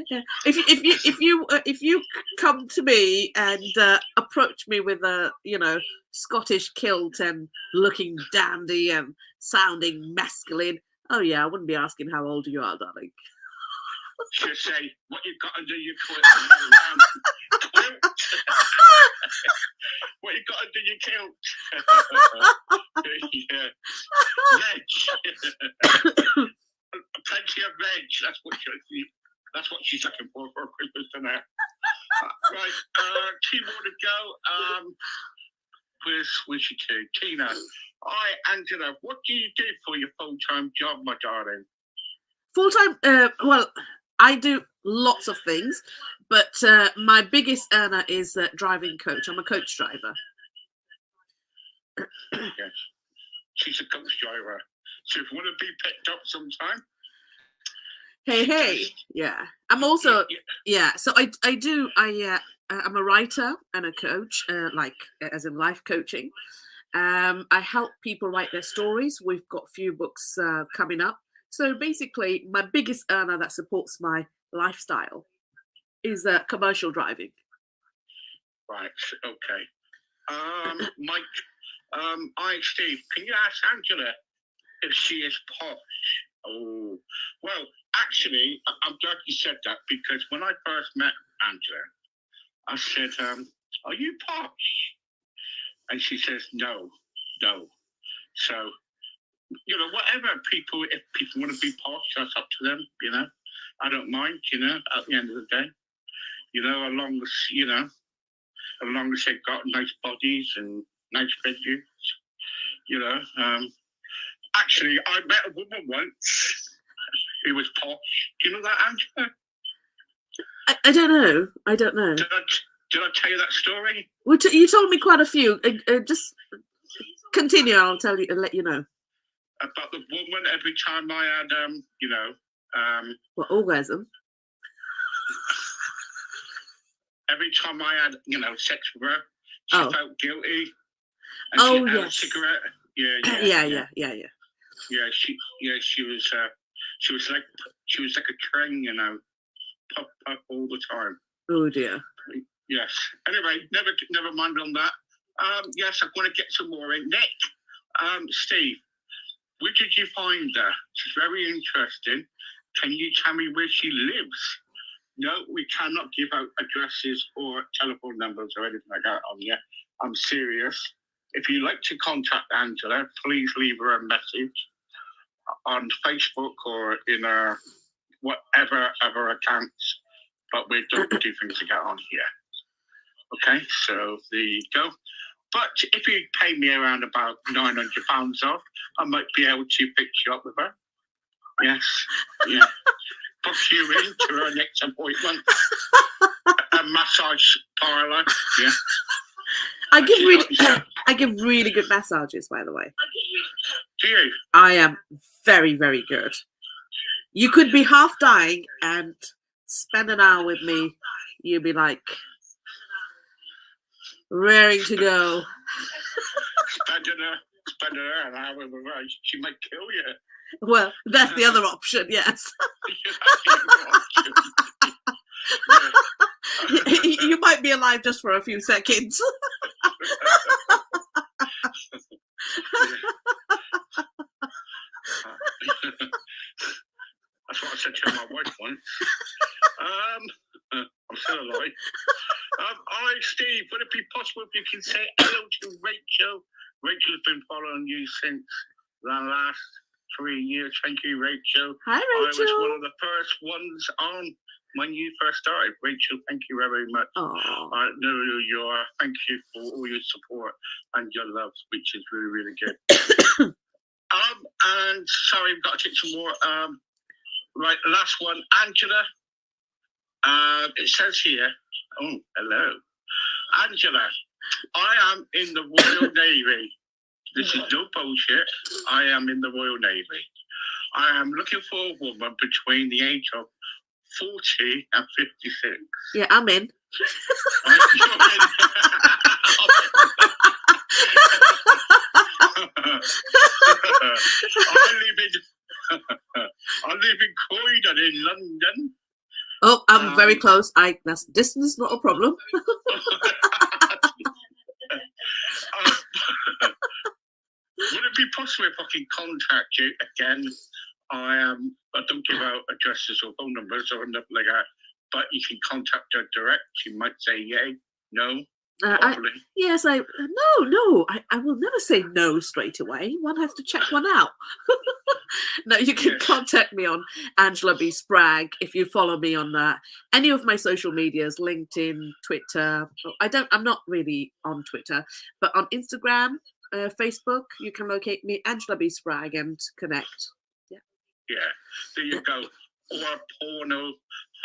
Yeah. If you come to me and approach me with a Scottish kilt and looking dandy and sounding masculine, oh yeah, I wouldn't be asking how old you are, darling. She'll say, what you got under your quilt? What you got under your kilt? Yeah. Veg. Plenty of veg. That's what she's looking for Christmas dinner. Right. Two more to go. Where's she to? Tina. Hi, Angela. What do you do for your full-time job, my darling? Full-time? Well, I do lots of things, but my biggest earner is driving coach. I'm a coach driver. Yes. She's a coach driver. So if you want to be picked up sometime. Hey. Yeah. I'm also, so I'm a writer and a coach, as in life coaching. I help people write their stories. We've got a few books coming up. So basically, my biggest earner that supports my lifestyle is commercial driving. Right. Okay. Mike, Steve, can you ask Angela if she is posh? Oh, well, actually, I'm glad you said that, because when I first met Angela, I said, are you posh? And she says, no. So, whatever if people want to be posh, that's up to them, I don't mind, at the end of the day. as long as they've got nice bodies and nice figures, Actually, I met a woman once who was posh. Do you know that, Angela? I don't know. I don't know. Did I tell you that story? Well, you told me quite a few. Just continue. I'll tell you and let you know. About the woman, every time I had, What, orgasm? every time I had, sex with her, she felt guilty. And Oh, she had a yes. cigarette. Yeah. Yeah, she was like a train, puff all the time. Oh dear. Yes. Anyway, never mind on that. Yes, I'm going to get some more in. Nick, Steve, where did you find her? She's very interesting. Can you tell me where she lives? No, we cannot give out addresses or telephone numbers or anything like that on here. I'm serious. If you'd like to contact Angela, please leave her a message on Facebook or in her whatever other accounts. But we don't do things to get on here. Okay, so there you go. But if you pay me around about £900 off, I might be able to pick you up with her. Yes, yeah. Book you in to her next appointment. A massage parlour, yeah. I give really good massages, by the way. Do you? I am very, very good. You could be half dying and spend an hour with me. You'll be like raring to go. Spending her an hour with her, she might kill you. Well, that's the other option, yes. You might be alive just for a few seconds. That's what I said to my wife once. I'm still alive. Hi, Steve. Would it be possible if you can say hello to Rachel? Rachel's been following you since the last 3 years. Thank you, Rachel. Hi, Rachel. I was one of the first ones on when you first started. Rachel, thank you very much. Aww. I know who you are. Thank you for all your support and your love, which is really, really good. And sorry, we've got to take some more. Right, last one, Angela. It says here, oh, hello. Angela, I am in the Royal Navy. This is no bullshit. I am in the Royal Navy. I am looking for a woman between the age of 40 and 56. Yeah, I'm in. I live in Croydon in London. Oh, I'm very close. That's distance, not a problem. Would it be possible if I can contact you again? I don't give out addresses or phone numbers or nothing like that, but you can contact her direct. She might say yay, no. No. I will never say no straight away. One has to check one out. No, you can contact me on Angela B. Spragg if you follow me on any of my social medias, LinkedIn, Twitter. I'm not really on Twitter, but on Instagram, Facebook, you can locate me, Angela B. Spragg, and connect. Yeah. Yeah. There you go. Or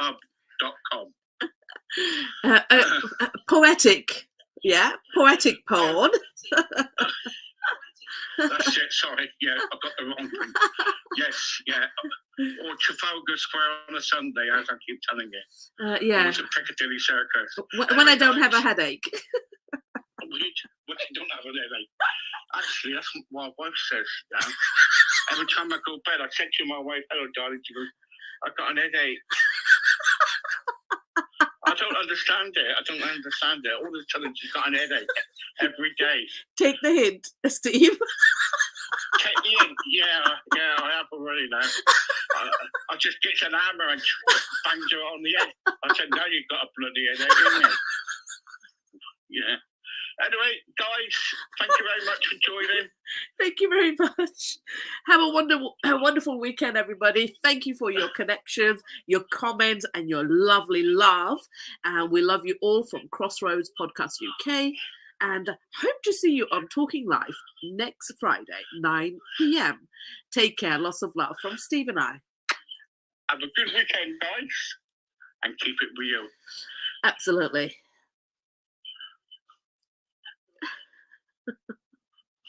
pornohub.com. Poetic. Yeah, poetic porn. That's it, sorry. Yeah, I got the wrong thing. Yes, yeah. Or Trafalgar Square on a Sunday, as I keep telling you. Yeah. It was a Piccadilly Circus. When I don't have a headache. When you don't have a headache. Actually, that's what my wife says now. Every time I go to bed, I say to my wife, hello, darling. She goes, I've got an headache. I don't understand it. All the time she's got an headache every day. Take the hint, Steve. Take the hint. Yeah, I have already now. I just get an hammer and bangs her on the head. I said, now you've got a bloody headache, haven't you? Yeah. Anyway, guys, thank you very much for joining. Thank you very much. Have a wonderful weekend, everybody. Thank you for your connections, your comments, and your lovely love. And we love you all from Crossroads Podcast UK. And hope to see you on Talking Live next Friday, 9 p.m. Take care. Lots of love from Steve and I. Have a good weekend, guys, and keep it real. Absolutely.